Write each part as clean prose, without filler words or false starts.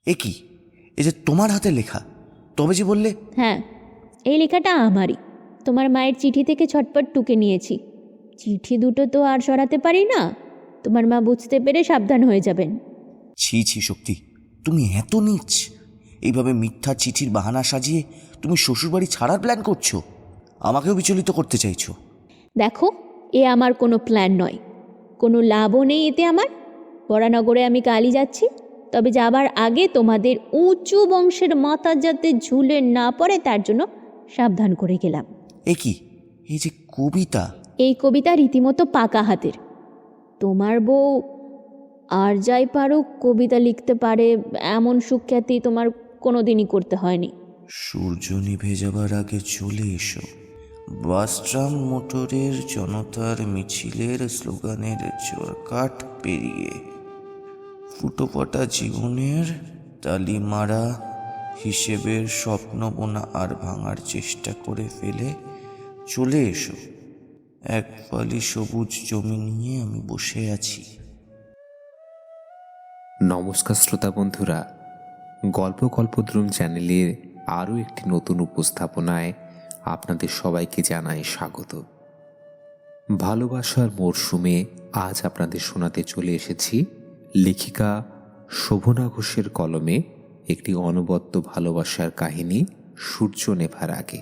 এ কি? এ যে তোমার হাতে লেখা, তবে যে বললে। হ্যাঁ, এই লেখাটা আমারই। তোমার মায়ের চিঠি থেকে ছটপট টুকে নিয়েছি। চিঠি দুটো তো আর সরাতে পারি না, তোমার মা বুঝতে পেরে সাবধান হয়ে যাবেন। ছি ছি শক্তি, তুমি এত নীচ! এইভাবে মিথ্যা চিঠির বাহানা সাজিয়ে তুমি শ্বশুরবাড়ি ছাড়ার প্ল্যান করছো, আমাকেও বিচলিত করতে চাইছো। দেখো, এ আমার কোনো প্ল্যান নয়, কোনো লাভও নেই এতে আমার। বরানগরে আমি কালই যাচ্ছি, তবে যাবার আগে তোমাদের উঁচু বংশের মাথা যাতে ঝুলে না পড়ে তার জন্য সাবধান করে গেলাম। এ কি? এই যে কবিতা! এই কবিতা রীতিমতো পাকা হাতের। তোমার বউ আর যাই পারুক কবিতা লিখতে পারে এমন সুখ্যাতি তোমার কোনোদিনই করতে হয়নি। সূর্য নিভে যাবার আগে চলে এসো, বাস ট্রাম মোটরের জনতার মিছিলের স্লোগানের চোরকাঠ পেরিয়ে, ফুটোফাটা জীবনের তালি মারা হিসেবের স্বপ্ন বোনা আর ভাঙার চেষ্টা করে ফেলে চলে এসো। এক ফালি সবুজ জমি নিয়ে আমি বসে আছি। নমস্কার শ্রোতা বন্ধুরা, গল্প কল্পদ্রুম চ্যানেলের আরও একটি নতুন উপস্থাপনায় আপনাদের সবাইকে জানাই স্বাগত। ভালোবাসার মরশুমে আজ আপনাদের শোনাতে চলে এসেছি লেখিকা শোভনা ঘোষের কলমে একটি অনবদ্য ভালোবাসার কাহিনী, সূর্য নেভার আগে।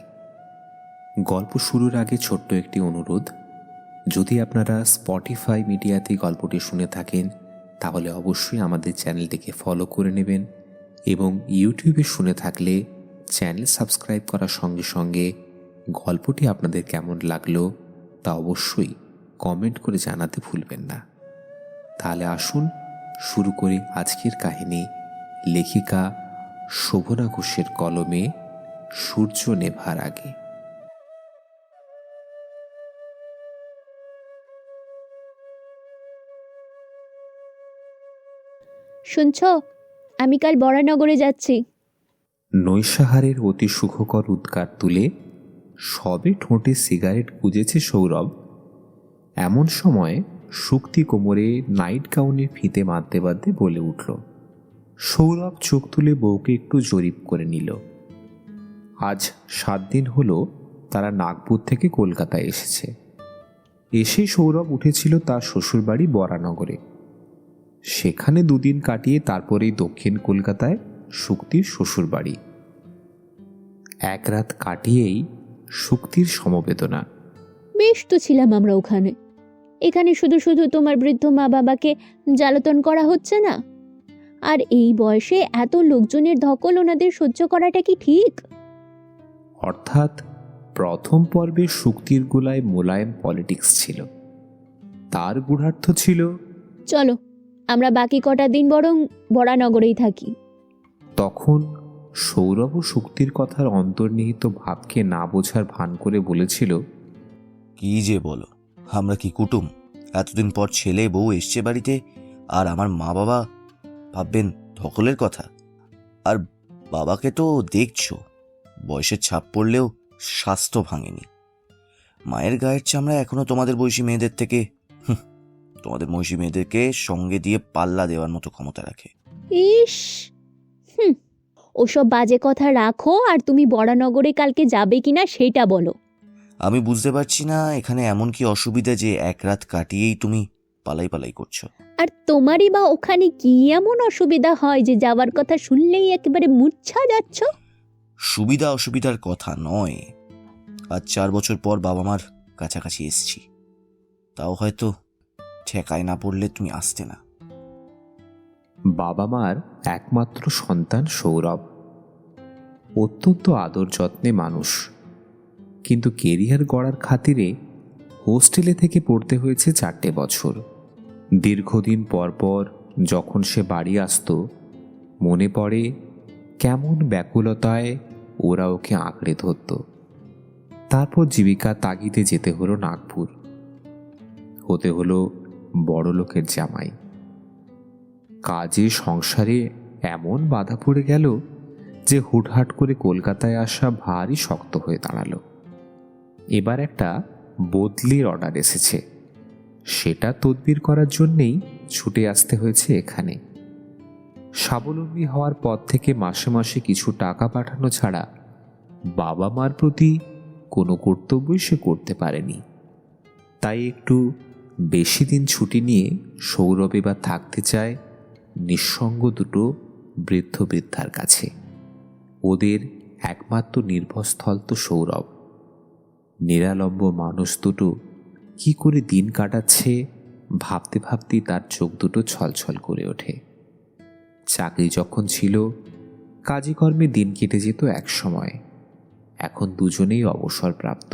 গল্প শুরুর আগে ছোট্ট একটি অনুরোধ, যদি আপনারা স্পটিফাই মিডিয়াতে গল্পটি শুনে থাকেন তাহলে অবশ্যই আমাদের চ্যানেলটিকে ফলো করে নেবেন, এবং ইউটিউবে শুনে থাকলে চ্যানেল সাবস্ক্রাইব করার সঙ্গে সঙ্গে গল্পটি আপনাদের কেমন লাগলো তা অবশ্যই কমেন্ট করে জানাতে ভুলবেন না। তাহলে আসুন শুরু করি আজকের কাহিনী, লেখিকা শোভনা ঘোষের কলমে সূর্য নেভার আগে। শুনছ, আমি কাল বরানগরে যাচ্ছি। নৈশাহারের অতি সুখকর উদ্গার তুলে সবে ঠোঁটে সিগারেট গুজেছে সৌরভ, এমন সময় শুক্তি কোমরে নাইট গাউনের ফিতে বাঁধতে বাঁধতে বলে উঠল। সৌরভ চোখ তুলে বউকে একটু জরিপ করে নিল। আজ 7 দিন হলো তারা নাগপুর থেকে কলকাতায় এসেছে। এসেই সৌরভ উঠেছিল তার শ্বশুরবাড়ি বরানগরে। সেখানে 2 দিন কাটিয়ে তারপরেই দক্ষিণ কলকাতায় শুক্তির শ্বশুরবাড়ি। এক রাত কাটিয়েই শুক্তির সমবেদনা। বেশ তো ছিলাম আমরা ওখানে, এখানে শুধু শুধু তোমার বৃদ্ধ মা বাবাকে জ্বালাতন করা হচ্ছে না? আর এই বয়সে এত লোকজনের ধকল ওনাদের সহ্য করাটা কি ঠিক? অর্থাৎ প্রথম পর্বে শুক্তির গোলায় মোলায়েম পলিটিক্স ছিল, তার গূঢ়ার্থ ছিল চলো আমরা বাকি কটা দিন বরং বরানগরেই থাকি। তখন সৌরভ ও শুক্তির কথার অন্তর্নিহিত ভাবকে না বোঝার ভান করে বলেছিল, কি যে বলো, আমরা কি কুটুম? এতদিন পর ছেলে বউ এসছে বাড়িতে, আর আমার মা বাবা ভাববেন ধকলের কথা। আর বাবাকে তো দেখছো, বয়সের ছাপ পড়লেও স্বাস্থ্য ভাঙেনি। মায়ের গায়ের চামড়া এখনো তোমাদের বয়সী মেয়েদের থেকে, তোমাদের বয়সী মেয়েদেরকে সঙ্গে দিয়ে পাল্লা দেওয়ার মতো ক্ষমতা রাখে। ইস, ওসব বাজে কথা রাখো, আর তুমি বরানগরে কালকে যাবে কিনা সেটা বলো। আমি বুঝতে পারছি না এখানে এমন কি অসুবিধা যে এক রাত কাটিয়েই তুমি পালাই পালাই করছো। আর তোমারই বা ওখানে কি এমন অসুবিধা হয় যে যাওয়ার কথা শুনলেই একেবারে মূর্ছা যাচ্ছ? সুবিধা অসুবিধার কথা নয়, আজ 4 বছর পর বাবা মার কাছাকাছি এসছি, তাও হয়তো ঠেকায় না পড়লে তুমি আসতে না। বাবা মার একমাত্র সন্তান সৌরভ, অত্যন্ত আদর যত্নে মানুষ, কিন্তু কেরিয়ার গড়ার খাতিরে হোস্টেলে থেকে পড়তে হয়েছে 4টে বছর। দীর্ঘদিন পর পর যখন সে বাড়ি আসতো, মনে পড়ে কেমন ব্যাকুলতায় ওরা ওকে আঁকড়ে ধরত। তারপর জীবিকা তাগিদে যেতে হলো নাগপুর, হতে হলো বড়লোকের জামাই। কাজে সংসারে এমন বাধা পড়ে গেল যে হুটহাট করে কলকাতায় আসা ভারী শক্ত হয়ে দাঁড়ালো। এবার একটা বদলির অর্ডার এসেছে, সেটা তদবির করার জন্যেই ছুটে আসতে হয়েছে এখানে। স্বাবলম্বী হওয়ার পর থেকে মাসে মাসে কিছু টাকা পাঠানো ছাড়া বাবা মার প্রতি কোনো কর্তব্যই সে করতে পারেনি। তাই একটু বেশি দিন ছুটি নিয়ে সৌরভ এবার থাকতে চায় নিঃসঙ্গ দুটো বৃদ্ধ বৃদ্ধার কাছে। ওদের একমাত্র নির্ভরস্থল তো সৌরভ। নিরালম্ব মানুষ দুটো কি করে দিন কাটাচ্ছে ভাবতে ভাবতেই তার চোখ দুটো ছলছল করে ওঠে। চাকরি যখন ছিল কাজে কর্মে দিন কেটে যেত এক সময়, এখন দুজনেই অবসরপ্রাপ্ত।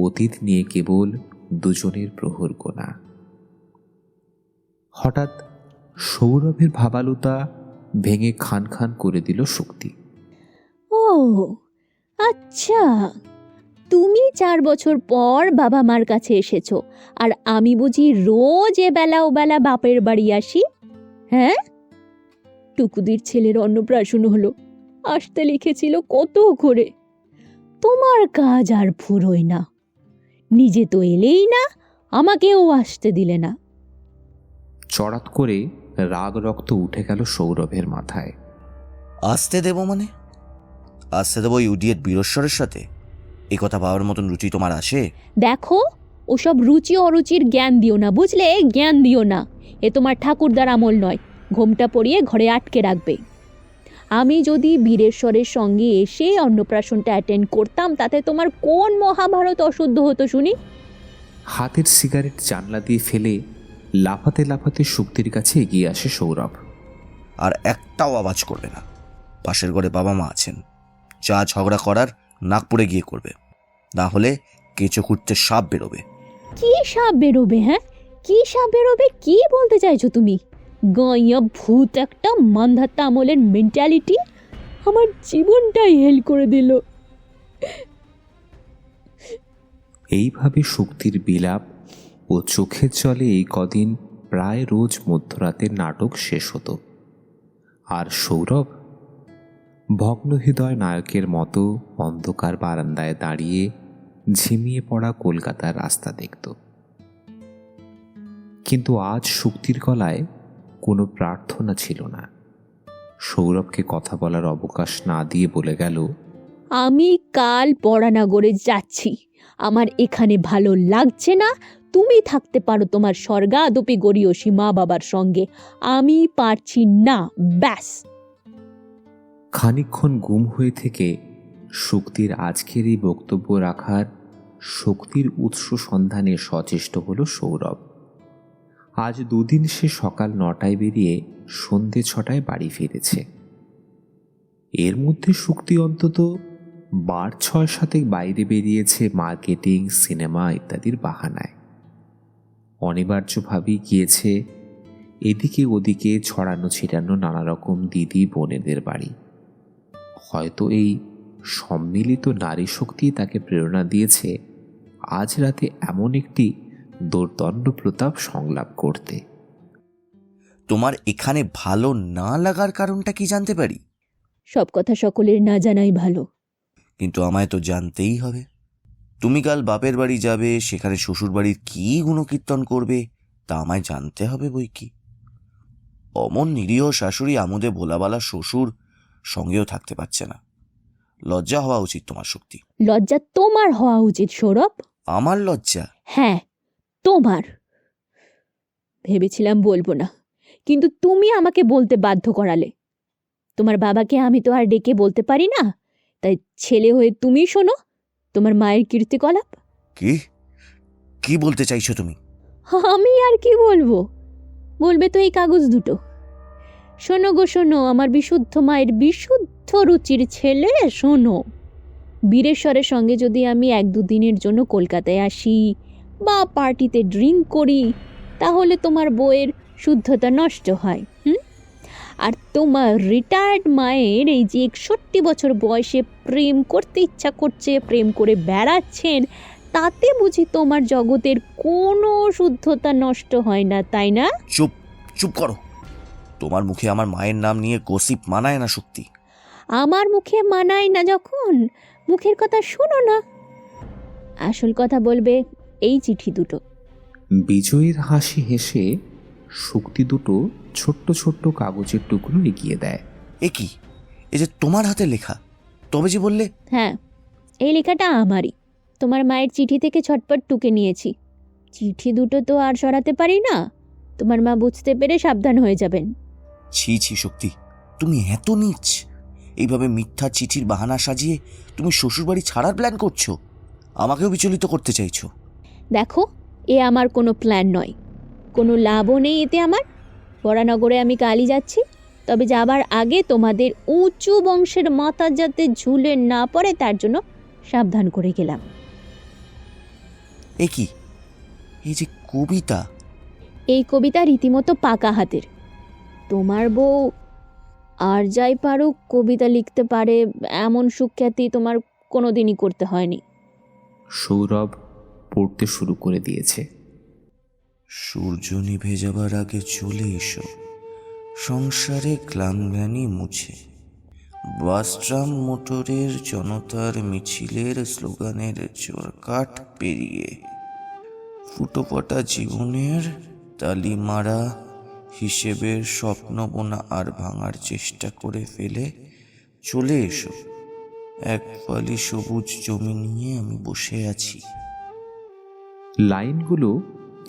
অতীত নিয়ে কেবল দুজনের প্রহর গোনা। হঠাৎ সৌরভের ভাবালুতা ভেঙে খান খান করে দিল শক্তি। ও আচ্ছা, তুমি 4 বছর পর বাবা মার কাছে এসেছো, আর আমি বুঝি রোজ এবেলা ওবেলা বাপের বাড়ি আসি? হ্যাঁ, টুকুদির ছেলের অন্নপ্রাশন হলো, আসতে লিখেছিল কত করে। তোমার কাজ আর ফুরোয় না, নিজে তো এলেই না, আমাকেও আসতে দিলে না। চড়াত করে রাগ রক্ত উঠে গেল সৌরভের মাথায়। আসতে দেবো মানে? আসতে দেবো ইউডিয়েট বীরেশ্বরের সাথে? এই কথা ভাবার মতন রুচি তোমার আসে? দেখো, ওসব রুচি অরুচির জ্ঞান দিও না, বুঝলে? জ্ঞান দিও না, এ তোমার ঠাকুরদার আমল নয়। ঘোমটা পরিয়ে ঘরে আটকে রাখবে। আমি যদি বীরেশ্বরের সঙ্গে এসে অন্নপ্রাশনটা অ্যাটেন্ড করতাম, তাতে তোমার কোন মহাভারত অশুদ্ধ হতো শুনি? হাতের সিগারেট জানলা দিয়ে ফেলে লাফাতে লাফাতে শক্তির কাছে এগিয়ে আসে সৌরভ। আর একটাও আওয়াজ করবে না। পাশের ঘরে বাবা মা আছেন, যা ঝগড়া করার নাগপুরে গিয়ে করবে, না হলে কেঁচো খুঁড়তে সাপ বেরোবে। কি সাপ বেরোবে? হ্যাঁ, কি সাপ বেরোবে? কি বলতে চাইছো তুমি? গাইয়া ভূত একটা, মান্ধাত্তা আমলের মেন্টালিটি আমার জীবনটাই হেল করে দিল। এইভাবে শক্তির বিলাপ ও চোখের জলে এই কদিন প্রায় রোজ মধ্যরাতের নাটক শেষ হতো। আর সৌরভ ভগ্ন হৃদয় নায়কের মতো অন্ধকার বারান্দায় দাঁড়িয়ে ঝিমিয়ে পড়া কলকাতার রাস্তা দেখত। কিন্তু আজ শক্তির গলায় কোনো প্রার্থনা ছিল না। সৌরভকে কথা বলার অবকাশ না দিয়ে বলে গেল, আমি কাল পরানগরে যাচ্ছি, আমার এখানে ভালো লাগছে না। তুমি থাকতে পারো তোমার স্বর্গাদপি গরিয়সী মা বাবার সঙ্গে, আমি পারছি না, ব্যাস। খানিকক্ষণ গুম হয়ে থেকে শক্তির আজকের এই বক্তব্য রাখার শক্তির উৎস সন্ধানে সচেষ্ট হল সৌরভ। আজ 2 দিন সে সকাল 9টায় বেরিয়ে সন্ধে 6টায় বাড়ি ফিরেছে। এর মধ্যে শক্তি অন্তত বার 6-7 বাইরে বেরিয়েছে মার্কেটিং, সিনেমা ইত্যাদির বাহানায়। অনিবার্যভাবেই গিয়েছে এদিকে ওদিকে ছড়ানো ছিটানো নানা রকম দিদি বোনেদের বাড়ি। হয়তো এই সম্মিলিত নারী শক্তি তাকে প্রেরণা দিয়েছে আজ রাতে এমন একটি দুর্দণ্ড প্রতাপ সংলাপ করতে। তোমার এখানে ভালো না লাগার কারণটা কি জানতে পারি? সব কথা সকলের না জানাই ভালো। কিন্তু আমায় তো জানতেই হবে। তুমি কাল বাপের বাড়ি যাবে, সেখানে শ্বশুর বাড়ির কি গুণকীর্তন করবে তা আমায় জানতে হবে বই কি। অমন নিরীহ শাশুড়ি আমোদে ভোলাবালা শ্বশুর সঙ্গেও থাকতে পারছে না। লজ্জা হওয়া উচিত তোমার শক্তি। লজ্জা তোমার হওয়া উচিত সৌরভ। আমার লজ্জা? হ্যাঁ, তোমার। ভেবেছিলাম বলবো না, কিন্তু তুমি আমাকে বলতে বাধ্য করালে। তোমার বাবাকে আমি তো আর ডেকে বলতে পারি না, তাই ছেলে হয়ে তুমি শোনো তোমার মায়ের কীর্তিকলাপ। কি কি বলতে চাইছো তুমি? আমি আর কি বলবো? বলবে তো এই কাগজ দুটো। শোনো গো শোনো, আমার বিশুদ্ধ মায়ের বিশুদ্ধ রুচির ছেলে, শোনো। বীরেশ্বরের সঙ্গে যদি আমি 1-2 দিনের জন্য কলকাতায় আসি বা পার্টিতে ড্রিঙ্ক করি, তাহলে তোমার বউয়ের শুদ্ধতা নষ্ট হয়। আর তোমার রিটায়ার্ড মায়ের এই যে 61 বছর বয়সে প্রেম করতে ইচ্ছা করছে, প্রেম করে বেড়াচ্ছেন, তাতে বুঝি তোমার জগতের কোনো শুদ্ধতা নষ্ট হয় না, তাই না? চুপ চুপ করো। তোমার মুখে আমার মায়ের নাম নিয়ে গসিপ মানায় না শক্তি। আমার মুখে মানায় না যখন, মুখের কথা শোনো না। আসল কথা বলবে এই চিঠি দুটো। বিজয়ীর হাসি হেসে শক্তি দুটো ছোট্ট ছোট্ট কাগজের টুকরো এগিয়ে দেয়। এ কি? এ যে তোমার হাতে লেখা, তবে যে বললে। হ্যাঁ, এই লেখাটা আমারই। তোমার মায়ের চিঠি থেকে ছটপট টুকে নিয়েছি। চিঠি দুটো তো আর সরাতে পারি না, তোমার মা বুঝতে পেরে সাবধান হয়ে যাবেন। ছি ছি শক্তি, তুমি এত নীচ! এইভাবে মিথ্যা চিঠির বাহানা সাজিয়ে তুমি শ্বশুরবাড়ি ছাড়ার প্ল্যান করছো, আমাকেও বিচলিত করতে চাইছো। দেখো, এ আমার কোনো প্ল্যান নয়, কোনো লাভও নেই এতে আমার। বরানগরে আমি কালই যাচ্ছি, তবে যাবার আগে তোমাদের উঁচু বংশের মাথা যাতে ঝুলে না পড়ে তার জন্য সাবধান করে গেলাম। এ কি? এই যে কবিতা! এই কবিতা রীতিমতো পাকা হাতের। তোমার বউ আর যাই পারুক কবিতা লিখতে পারে এমন সুখ্যাতি তোমার কোনোদিনই করতে হয়নি। সৌরভ পড়তে শুরু করে দিয়েছে। সূর্য নিভে যাবার আগে চলে এসো, সংসারে গ্লানি মুছে। বাস ট্রাম মোটরের জনতার মিছিলের স্লোগানের চোরকাঠ পেরিয়ে, ফুটোফাটা জীবনের তালি মারা হিসেবের স্বপ্ন বোনা আর ভাঙার চেষ্টা করে ফেলে চলে এসো। এক ফালি সবুজ জমি নিয়ে আমি বসে আছি। লাইনগুলো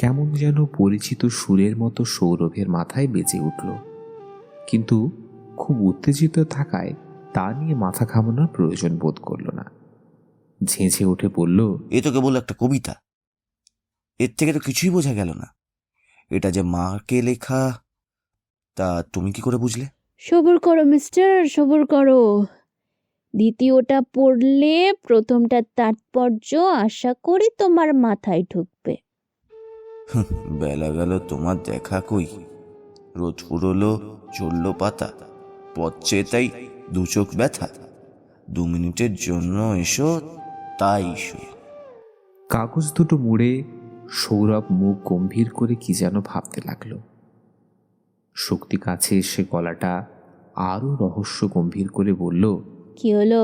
কেমন যেন পরিচিত সুরের মতো সৌরভের মাথায় বেজে উঠল, কিন্তু খুব উত্তেজিত থাকায় তা নিয়ে মাথা ঘামানোর প্রয়োজন বোধ করল না। ঝেঁঝে উঠে বলল, এ তো কেবল একটা কবিতা, এর থেকে তো কিছুই বোঝা গেল না। এটা যে মাকে লেখা, তা তুমি কি করে বুঝলে? সবুর করো মিস্টার, সবুর করো। দ্বিতীয়টা পড়লে প্রথমটার তাৎপর্য আশা করি তোমার মাথায় ঢুকবে। বেলা গেল তোমার দেখা কই, রোদ ফুরলো চলল পাতা, পথ চেয়ে তাই দু চোখ ব্যথা, 2 মিনিটের জন্য এসো, তাই এসো। কাগজ দুটো মুড়ে সৌরভ মুখ গম্ভীর করে কি যেন ভাবতে লাগলো। শক্তি কাছে এসে গলাটা আরো রহস্য গম্ভীর করে বলল, কি হলো?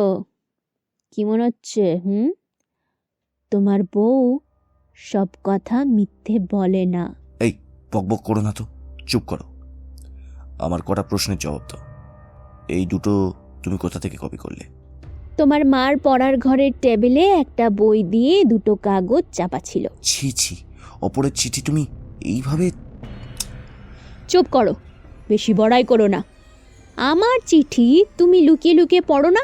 কি মনে হচ্ছে? তোমার বউ সব কথা মিথ্যে বলে না। এই বকবক করো না তো, চুপ করো। আমার কটা প্রশ্নের জবাব দাও। এই দুটো তুমি কোথা থেকে কপি করলে? তোমার মার পড়ার ঘরের টেবিলে একটা বই দিয়ে দুটো কাগজ চাপা ছিল। ছি ছি, অপরের চিঠি তুমি এইভাবে! চুপ করো, বেশি বড়াই করো না। আমার চিঠি তুমি লুকিয়ে লুকিয়ে পড়ো না,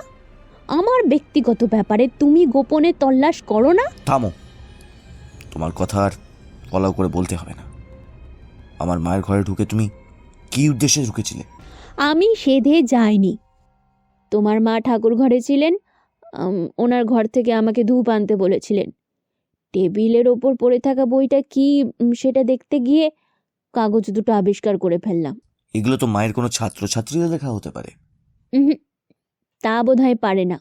আমার ব্যক্তিগত ব্যাপারে তুমি গোপনে তল্লাশ করো না। থামো, তোমার কথা আর ফলাও করে বলতে হবে না। আমার মায়ের ঘরে ঢুকে তুমি কি উদ্দেশ্যে ঢুকেছিলে? আমি সেধে যাইনি। তোমার মা ঠাকুর ঘরে ছিলেন, ওনার ঘর থেকে আমাকে ধূপ আনতে বলেছিলেন। টেবিলের ওপর পড়ে থাকা বইটা কি সেটা দেখতে গিয়ে কাগজ দুটো আবিষ্কার করে ফেললাম। এগুলো তো মায়ের কোনো ছাত্রছাত্রীও লেখা হতে পারে। তা বোধহয় পারে না।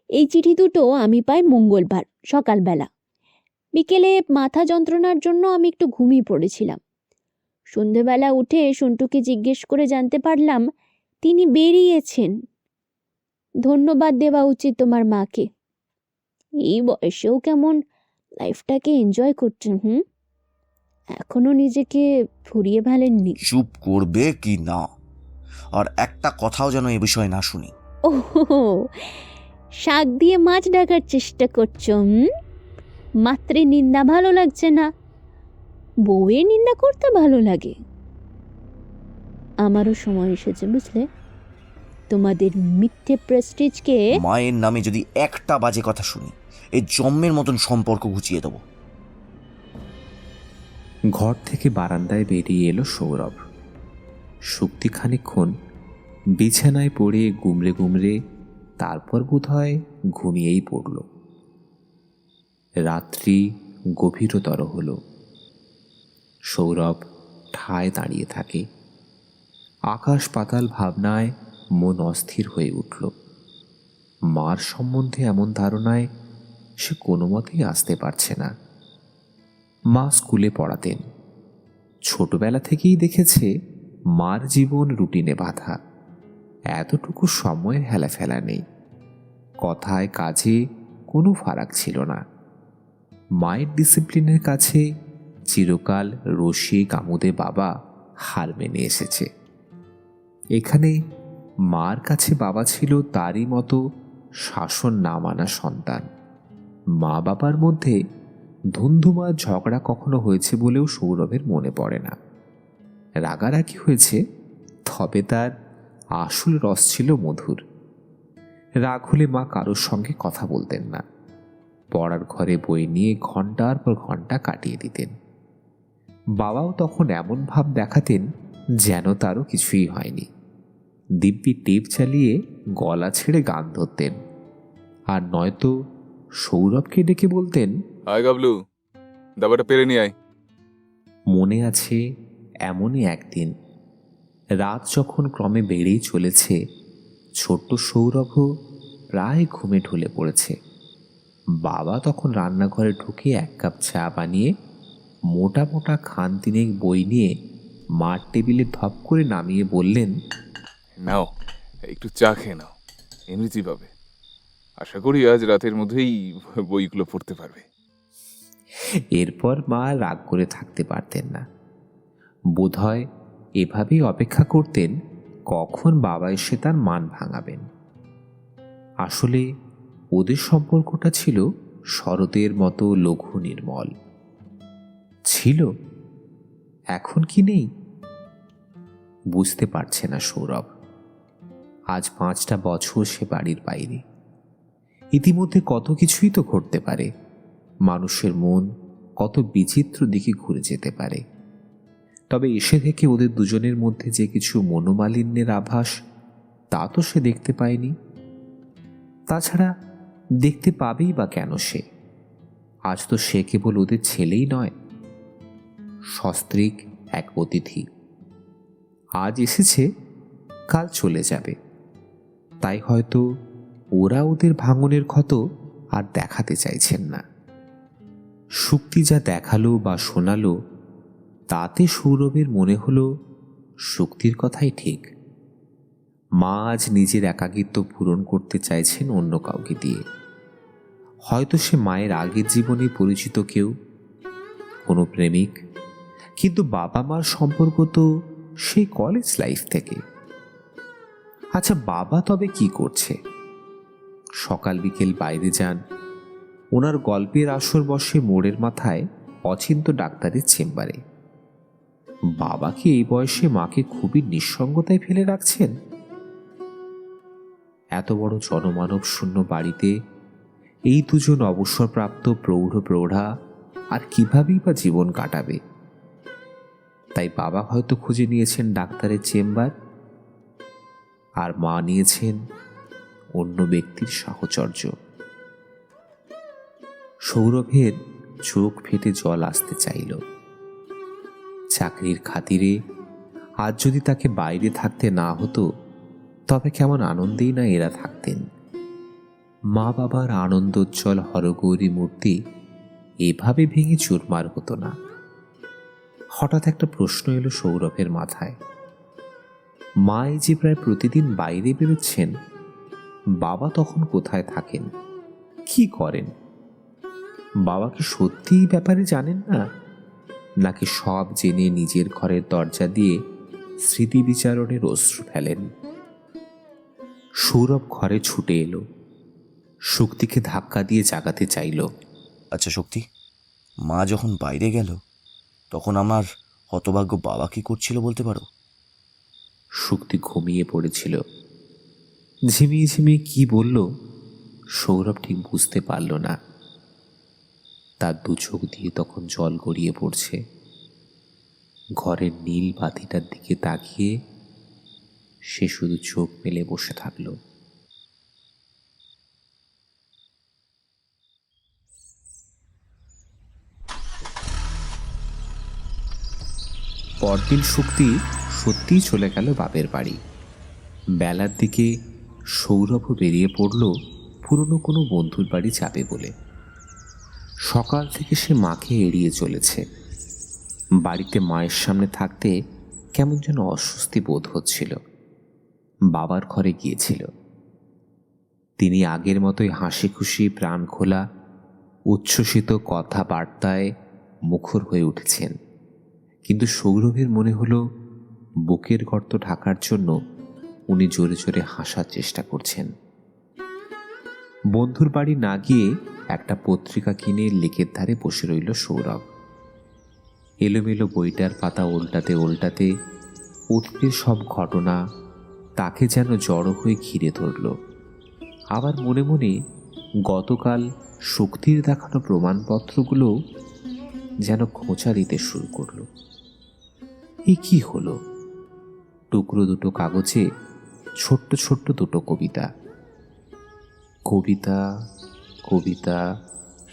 এই চিঠি দুটো আমি পাই মঙ্গলবার সকালবেলা। বিকেলে মাথা যন্ত্রণার জন্য আমি একটু ঘুমিয়ে পড়েছিলাম। সন্ধেবেলা উঠে সন্টুকে জিজ্ঞেস করে জানতে পারলাম তিনি বেরিয়েছেন। ধন্যবাদ দেওয়া উচিত তোমার মাকে, এই বয়সেও কেমন লাইফটাকে এনজয় করছেন। এখনো নিজেকে ফুরিয়ে ফেলেননি। চুপ করবে কি না? আর একটা কথাও যেন এ বিষয়ে না শুনি। ও, শাক দিয়ে মাছ ডাকার চেষ্টা করছো? মাত্রে নিন্দা ভালো লাগছে না, বউয়ের নিন্দা করতে ভালো লাগে। আমারও সময় এসেছে বুঝলে, তোমাদের মিথ্যে প্রেস্টিজকে। মায়ের নামে যদি একটা বাজে কথা শুনি, এই জম্মের মতন সম্পর্ক ঘুচিয়ে দেবো। ঘর থেকে বারান্দায় বেরিয়ে এলো সৌরভ। শক্তি খানিকক্ষণ বিছানায় পড়ে গুমরে গুমরে তারপর বোধহয় ঘুমিয়েই পড়ল। রাত্রি গভীরতর হল। সৌরভ ঠায় দাঁড়িয়ে থাকে। আকাশ পাতাল ভাবনায় মন অস্থির হয়ে উঠল। মার সম্বন্ধে এমন ধারণায় সে কোনো মতেই আসতে পারছে না। মা স্কুলে পড়াতেন। ছোটবেলা থেকেই দেখেছে মার জীবন রুটিনে বাঁধা। এতটুকু সময়ের হেলাফেলা নেই। কথায় কাজে কোনো ফারাক ছিল না। মায়ের ডিসিপ্লিনের কাছে চিরকাল রসিক আমোদে বাবা হার মেনে এসেছে। এখানে মার কাছে বাবা ছিল তারই মতো শাসন না মানা সন্তান। মা বাবার মধ্যে ধুন্ধুমার ঝগড়া কখনো হয়েছে বলেও সৌরভের মনে পড়ে না। রাগারাগি হয়েছে, তবে তার আসল রস ছিল মধুর। রাগ হলে মা কারোর সঙ্গে কথা বলতেন না, পড়ার ঘরে বই নিয়ে ঘন্টার পর ঘন্টা কাটিয়ে দিতেন। বাবাও তখন এমন ভাব দেখাতেন যেন তারও কিছুই হয়নি। দিব্যি টেপ চালিয়ে গলা ছেড়ে গান ধরতেন, আর নয়তো সৌরভকে ডেকে বলতেন, আয় গাবলু, দাবাটা পেরে নিয়ে আয়। মনে আছে এমনই একদিন রাত যখন ক্রমে বেড়েই চলেছে, ছোট্ট সৌরভও প্রায় ঘুমে ঢলে পড়েছে। বাবা তখন রান্নাঘরে ঢুকে 1 কাপ চা বানিয়ে মোটা মোটা খান তিনেক বই নিয়ে মার টেবিলে ধপ করে নামিয়ে বললেন, নাও, একটু চা খেয়ে নাও, এনার্জি পাবে। আশা করি আজ রাতের মধ্যেই বইগুলো পড়তে পারবে। এরপর মা রাগ করে থাকতে পারতেন না। বোধহয় এভাবেই অপেক্ষা করতেন কখন বাবা এসে তার মান ভাঙাবেন। আসলে ওদের সম্পর্কটা ছিল শরতের মতো লঘু নির্মল ছিল। এখন কি নেই বুঝতে পারছে না সৌরভ। আজ 5টা বছর সে বাড়ির বাইরে। ইতিমধ্যে কত কিছুই তো ঘটতে পারে। মানুষের মন কত বিচিত্র দিকে ঘুরে যেতে পারে। তবে এসে থেকে ওদের দুজনের মধ্যে যে কিছু মনোমালিন্যের আভাস, তা তো সে দেখতে পায়নি। তাছাড়া দেখতে পাবেই বা কেন সে? আজ তো সে কেবল ওদের ছেলেই নয়, সস্ত্রীক এক অতিথি। আজ এসেছে, কাল চলে যাবে। তাই হয়তো ওরা ওদের ভাঙনের ক্ষত আর দেখাতে চাইছেন না। শুক্তি যা দেখালো বা শোনালো, তাতে সৌরভের মনে হলো শুক্তির কথাই ঠিক। মা আজ নিজের একাকিত্ব পূরণ করতে চাইছেন অন্য কাউকে দিয়ে। হয়তো সে মায়ের আগের জীবনে পরিচিত কেউ, কোনো প্রেমিক। কিন্তু বাবা মার সম্পর্ক তো সেই কলেজ লাইফ থেকে। আচ্ছা, বাবা তবে কি করছে? সকাল বিকেল বাইরে যান। ওনার গল্পের আসর বসে মোড়ের মাথায় অচিন্ত ডাক্তারের চেম্বারে। বাবা কি এই বয়সে মাকে খুবই নিঃসঙ্গতায় ফেলে রাখছেন? এত বড় জনমানব শূন্য বাড়িতে এই দুজন অবসরপ্রাপ্ত প্রৌঢ় প্রৌঢ়া আর কিভাবেই বা জীবন কাটাবে? তাই বাবা হয়তো খুঁজে নিয়েছেন ডাক্তারের চেম্বার, আর মা নিয়েছেন অন্য ব্যক্তির সাহচর্য। সৌরভের চোখ ফেটে জল আসতে চাইল। চাকরির খাতিরে আজ যদি তাকে বাইরে থাকতে না হতো, তবে কেমন আনন্দেই না এরা থাকতেন। মা বাবার আনন্দোজ্জ্বল হরগৌরী মূর্তি এভাবে ভেঙে চুরমার হতো না। হঠাৎ একটা প্রশ্ন এলো সৌরভের মাথায়। মা এই যে প্রায় প্রতিদিন বাইরে বেরোচ্ছেন, বাবা তখন কোথায় থাকেন, কি করেন? বাবাকে সত্যিই ব্যাপারে জানেন না, নাকি সব জেনে নিজের ঘরের দরজা দিয়ে স্মৃতি বিচারণের অশ্রু ফেলেন? সৌরভ ঘরে ছুটে এলো, শক্তিকে ধাক্কা দিয়ে জাগাতে চাইল। আচ্ছা শক্তি, মা যখন বাইরে গেল তখন আমার হতভাগ্য বাবা কি করছিল বলতে পারো? শক্তি ঘুমিয়ে পড়েছিল। ঝিমিয়ে ঝিমিয়ে কি বলল সৌরভ ঠিক বুঝতে পারল না। তার 2 চোখ দিয়ে তখন জল গড়িয়ে পড়ছে। ঘরের নীল বাতিটার দিকে তাকিয়ে সে শুধু চোখ মেলে বসে থাকল। পরদিন শক্তি সত্যিই চলে গেল বাপের বাড়ি। বেলার দিকে সৌরভও বেরিয়ে পড়ল পুরনো কোনো বন্ধুর বাড়ি যাবে বলে। সকাল থেকে সে মাকে এড়িয়ে চলেছে। বাড়িতে মায়ের সামনে থাকতে কেমন যেন অস্বস্তি বোধ হচ্ছিল। বাবার ঘরে গিয়েছিল। তিনি আগের মতোই হাসি খুশি, প্রাণ খোলা, উচ্ছ্বসিত কথাবার্তায় মুখর হয়ে উঠেছেন, কিন্তু সৌরভের মনে হলো বুকের গর্ত ঢাকার জন্য উনি জোরে জোরে হাসার চেষ্টা করছেন। বন্ধুর বাড়ি না গিয়ে একটা পত্রিকা কিনে লেকের ধারে বসে রইল সৌরভ। এলোমেলো বইটার পাতা উল্টাতে উল্টাতে অতীতের সব ঘটনা তাকে যেন জড়ো হয়ে ঘিরে ধরল। আবার মনে মনে গতকাল শক্তির দেখানো প্রমাণপত্রগুলো যেন খোঁচা দিতে শুরু করল। এ কি হলো? টুকরো দুটো কাগজে ছোট্ট ছোট্ট দুটো কবিতা। কবিতা কবিতা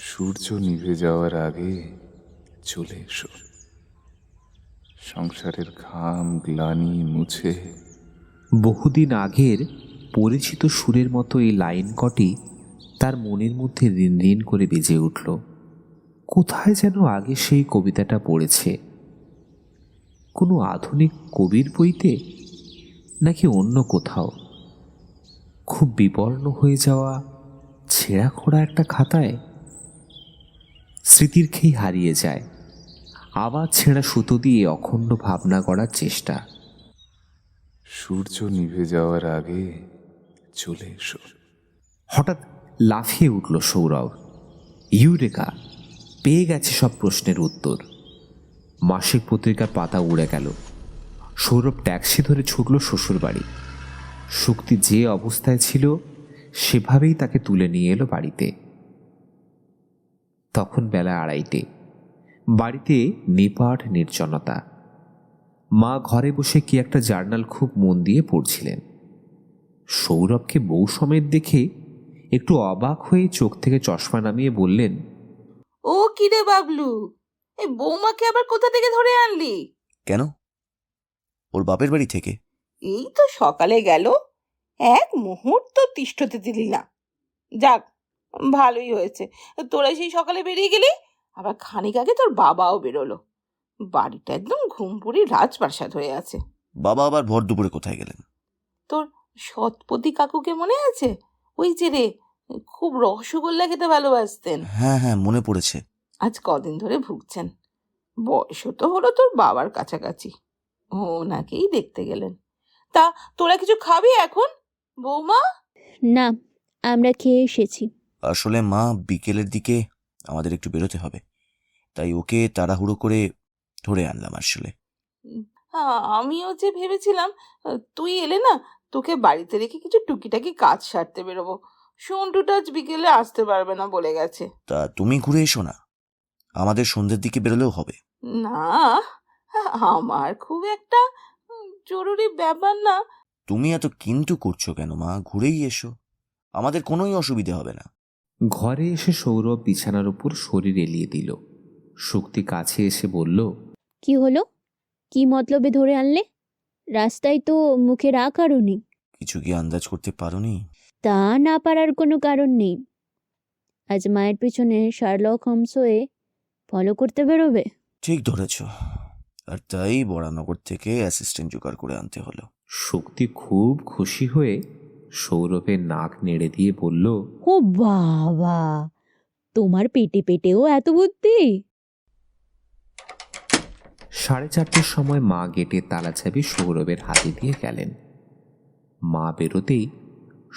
সূর্য নিভে যাওয়ার আগে চলে এসো, সংসারের ঘাম গ্লানি মুছে। বহুদিন আগের পরিচিত সুরের মতো এই লাইন কটি তার মনের মধ্যে রিন রিন করে বেজে উঠল। কোথায় যেন আগে সেই কবিতাটা পড়েছে, কোনো আধুনিক কবির বইতে নাকি অন্য কোথাও। খুব বিবর্ণ হয়ে যাওয়া ছেঁড়া খোড়া একটা খাতায়। স্মৃতির খেই হারিয়ে যায়, আবার ছেঁড়া সুতো দিয়ে অখণ্ড ভাবনা গড়ার চেষ্টা। সূর্য নিভে যাওয়ার আগে চলে এসো। হঠাৎ লাফিয়ে উঠল সৌরভ। ইউরেকা! পেয়ে গেছে সব প্রশ্নের উত্তর। মাসিক পত্রিকার পাতা উড়ে গেল। সৌরভ ট্যাক্সি ধরে ছুটল শ্বশুর বাড়ি। শক্তি যে অবস্থায় ছিল সেভাবেই তাকে তুলে নিয়ে এলো বাড়িতে। তখন বেলা 2:30। বাড়িতে নিপাট নির্জনতা। মা ঘরে বসে কি একটা জার্নাল খুব মন দিয়ে পড়ছিলেন। সৌরভকে বউ সমেত দেখে একটু অবাক হয়ে চোখ থেকে চশমা নামিয়ে বললেন, ও কিরে বাবলু, এই বৌমাকে আবার কোথা থেকে ধরে আনলি? কেন? ওর বাপের বাড়ি থেকে। এই তো সকালে গেল, এক মুহূর্ত তিষ্ঠতে দিলি না। যাক, ভালোই হয়েছে, তোরা সেই সকালে বেরিয়ে গেলি, আবার খানিক আগে তোর বাবাও বেরোলো। বাড়িটা একদম ঘুমপুরি রাজপ্রাসাদ হয়ে আছে। বাবা আবার ভর দুপুরে কোথায় গেলেন? তোর সৎপতি কাকুকে মনে আছে? ওই যে রে, খুব রসগোল্লা খেতে ভালোবাসতেন। হ্যাঁ হ্যাঁ, মনে পড়েছে। আজ কদিন ধরে ভুগছেন। বয়সও তো হলো তোর বাবার কাছাকাছি। ওনাকেই দেখতে গেলেন। তা তোরা কিছু খাবি এখন বৌমা? না, আমরা খেয়ে এসেছি। আসলে মা, বিকেলের দিকে আমাদের একটু বেরোতে হবে, তাই ওকে তাড়াহুড়ো করে ধরে আনলাম আসলে। আমিও যে ভেবেছিলাম তুই এলে না, তোকে বাড়িতে রেখে কিছু টুকিটাকি কাজ সারতে বেরোবো। সন্টুটা আজ বিকেলে আসতে পারবে না বলে গেছে। তা তুমি ঘুরে এসো না, আমাদের সন্ধ্যের দিকে বেরোলেও হবে। না, আমার খুব একটা জরুরি ব্যাপার না। তুমি এত কিন্তু করছো কেন মা? ঘুরেই এসো, আমাদের কোনোই অসুবিধে হবে না। ঘরে এসে সৌরভ বিছানার উপর শরীর এলিয়ে দিল। শক্তি কাছে এসে বলল, কি হলো? কি মতলবে ধরে আনলে? রাস্তায় তো মুখে রাগ আরোনি। কিছু কি আন্দাজ করতে পারোনি? তা না পারার কোনো কারণ নেই। আজ মায়ের পিছনে শার্লক হোমস হয়ে ফলো করতে বেরোবে? ঠিক ধরেছ, আর তাই বরানগর থেকে অ্যাসিস্ট্যান্ট জোগাড় করে আনতে হলো। শক্তি খুব খুশি হয়ে সৌরভের নাক নেড়ে দিয়ে বলল, ও বাবা, তোমার পেটে পেটেও এত বুদ্ধি! 4:30টার সময় মা গেটের তালা চাবি সৌরভের হাতে দিয়ে গেলেন। মা বেরোতেই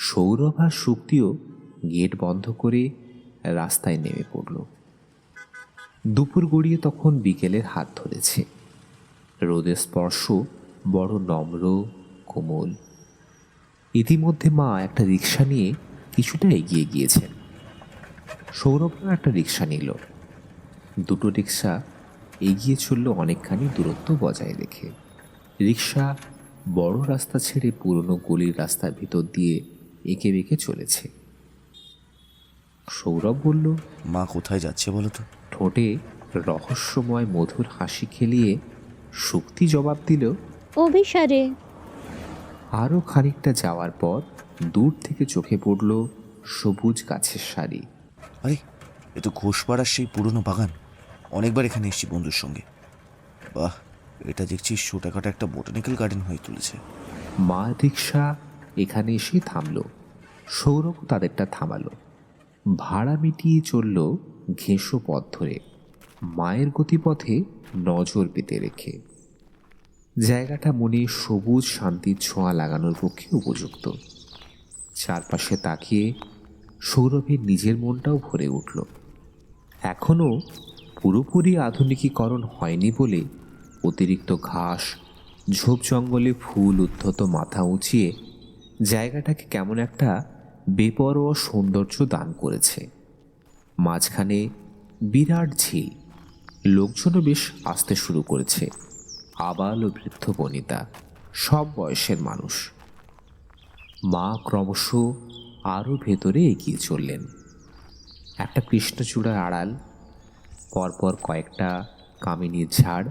সৌরভ আর শক্তিও গেট বন্ধ করে রাস্তায় নেমে পড়ল। দুপুর গড়িয়ে তখন বিকেলের হাত ধরেছে। রোদের স্পর্শ বড় নম্র কোমল। ইতিমধ্যে মা একটা রিক্সা নিয়ে কিছুটা এগিয়ে গিয়েছেন। সৌরভও একটা রিক্সা নিল। দুটো রিক্সা এগিয়ে চলল অনেকখানি দূরত্ব বজায় রেখে। রিক্সা বড় রাস্তা ছেড়ে পুরনো গলির রাস্তার ভিতর দিয়ে এঁকে বেঁকে চলেছে। সৌরভ বলল, মা কোথায় যাচ্ছে বলো তো? ঠোঁটে রহস্যময় মধুর হাসি খেলিয়ে শক্তি জবাব দিল, অভিসারে। আরও খানিকটা যাওয়ার পর দূর থেকে চোখে পড়ল সবুজ গাছের সারি। আরে, এ তো ঘোষপাড়ার সেই পুরনো বাগান। অনেকবার এখানে এসেছি বন্ধুর সঙ্গে। বাহ, এটা দেখছি ছোটাখাটো একটা বোটানিক্যাল গার্ডেন হয়ে তুলেছে। মা রিক্সা এখানে এসে থামল। সৌরভ তাদেরটা থামালো। ভাড়া মিটিয়ে চলল ঘেঁষো পথ ধরে। মায়ের গতিপথে নজর পেতে রেখে। জায়গাটা মনে সবুজ শান্তির ছোঁয়া লাগানোর পক্ষে উপযুক্ত। চারপাশে তাকিয়ে সৌরভের নিজের মনটাও ভরে উঠল। এখনও পুরোপুরি আধুনিকীকরণ হয়নি বলে অতিরিক্ত ঘাস, ঝোপ জঙ্গলে ফুল উদ্ধত মাথা উঁচিয়ে জায়গাটাকে কেমন একটা বেপরোয়া সৌন্দর্য দান করেছে। মাঝখানে বিরাট ঝিল, লোকজনও বেশ আসতে শুরু করেছে। আবাল ও বৃদ্ধ বনিতা, সব বয়সের মানুষ। মা ক্রমশ আরও ভেতরে এগিয়ে চললেন। একটা কৃষ্ণচূড়ার আড়াল, পরপর কয়েকটা কামিনীর ঝাড়,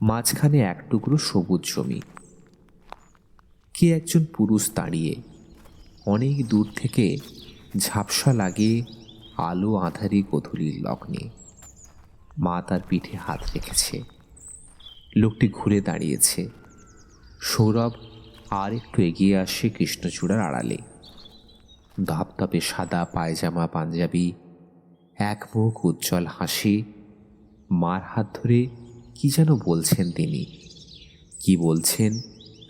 মাঝখানে এক টুকরো সবুজ জমি। কে একজন পুরুষ দাঁড়িয়ে অনেক দূর থেকে ঝাপসা লাগে আলো আঁধারি গোধূলির লগ্নে। মা তার পিঠে হাত রেখেছে। লোকটি ঘুরে দাঁড়িয়েছে। সৌরভ আর একটু এগিয়ে আসে কৃষ্ণচূড়ার আড়ালে। ধপধপে সাদা পায়জামা পাঞ্জাবি, এক মুখ উজ্জ্বল হাসি। মার হাত ধরে কি যেন বলছেন তিনি। কি বলছেন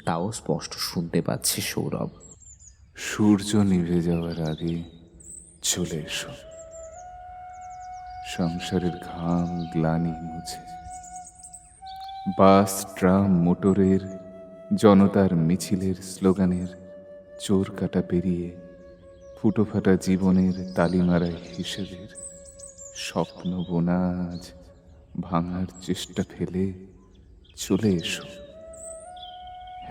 তাও স্পষ্ট শুনতে পাচ্ছে সৌরভ। সূর্য নিভে যাওয়ার আগে চলে এসো, সংসারের ঘাম গ্লানি মুছে। বাস, ট্রাম, মোটরের, জনতার মিছিলের, স্লোগানের চোর কাটা পেরিয়ে ফুটো ফাটা জীবনের তালিমারা হিসেবের স্বপ্ন বোনাজ ভাঙার চেষ্টা ফেলে চলে এসো।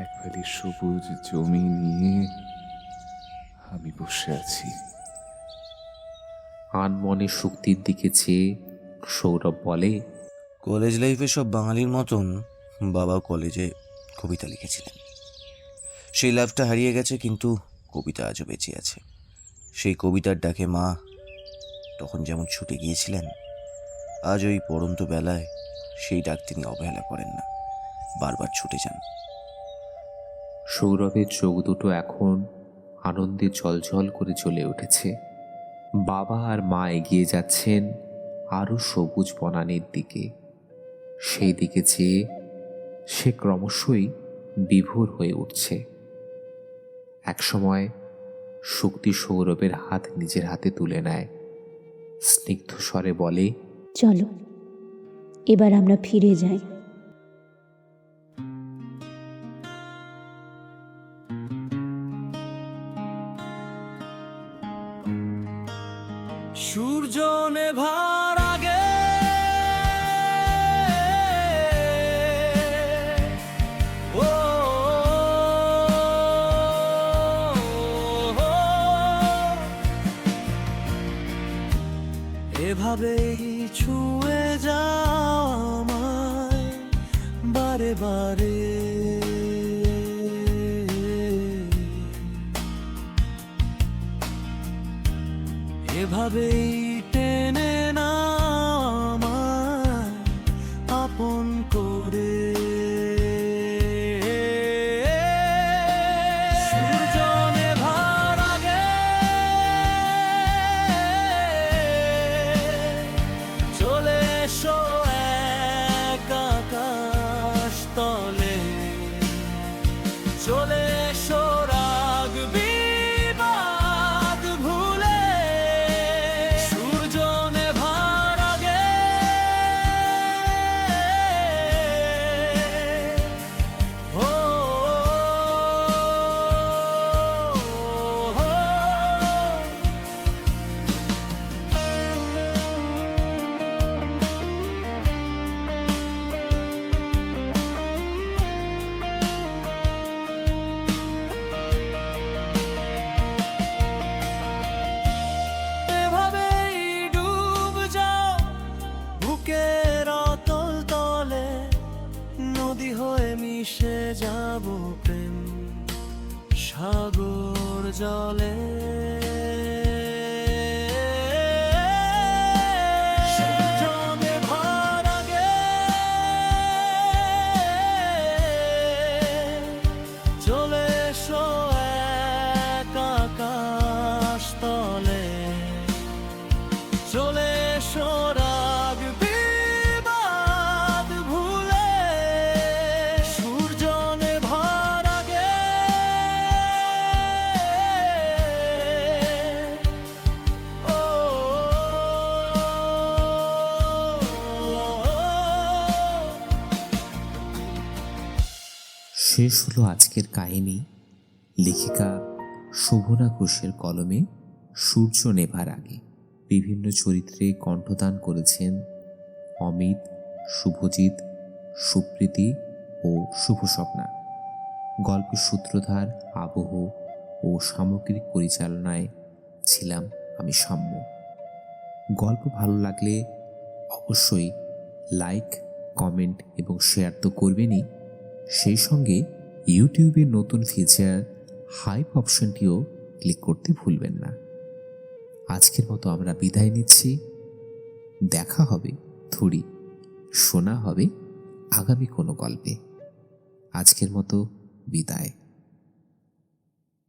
একবারে সবুজ জমি নিয়ে আমি বসে আছি। আনমনে শুক্তির দিকে চেয়ে সৌরভ বলে, কলেজ লাইফে সব বাঙালির মতন বাবা কলেজে কবিতা লিখেছিলেন। সেই লাইফটা হারিয়ে গেছে, কিন্তু কবিতা আজও বেঁচে আছে। সেই কবিতার ডাকে মা তখন যেমন ছুটে গিয়েছিলেন, আজ ওই পড়ন্ত বেলায় সেই ডাক তিনি অবহেলা করেন না, বারবার ছুটে যান। সৌরভের চোখ দুটো এখন আনন্দে ঝলঝল করে জ্বলে উঠেছে। বাবা আর মা এগিয়ে যাচ্ছেন আরও সবুজ বনানীর দিকে। সেই দিকে চেয়ে সে ক্রমশই বিভোর হয়ে উঠছে। একসময় শুক্তি সৌরভের হাত নিজের হাতে তুলে নেয়, স্নিগ্ধ স্বরে বলে, চলো এবার আমরা ফিরে যাই। সূর্য নেভার আগে ও এভাবেই ছুঁয়ে যাও আমায় বারে বারে। এভাবেই টেনে না আমায় আপন করে। সূর্য নেভার আগে চলে এসো এক আকাশ তলে, চলে এসো রাগ বিবাদ ভুলে। সূর্য নেভার আগে ও এভাবেই ডুব যাও বুকের অতল তলে, নদী হয়ে মিশে যাব প্রেম সাগর জলে। সূর্য নেভার আগে চলে এসো এক আকাশ তলে, চলে এসো রাগ শেষ হলো আজকের কাহিনী। লেখিকা শোভনা ঘোষের কলমে সূর্য নেভার আগে। বিভিন্ন চরিত্রে কণ্ঠদান করেছেন অমিত, শুভজিৎ, সুপ্রীতি ও শুভস্বপ্না। গল্পের সূত্রধার, আবহ ও সামগ্রিক পরিচালনায় ছিলাম আমি সাম্য। গল্প ভালো লাগলে অবশ্যই লাইক, কমেন্ট এবং শেয়ার তো করবেনই, সেই সঙ্গে ইউটিউবের নতুন ফিচার হাইপ অপশনটিও ক্লিক করতে ভুলবেন না। আজকের মতো আমরা বিদায় নিচ্ছি। দেখা হবে থুড়ি, শোনা হবে আগামী কোনো গল্পে। আজকের মতো বিদায়।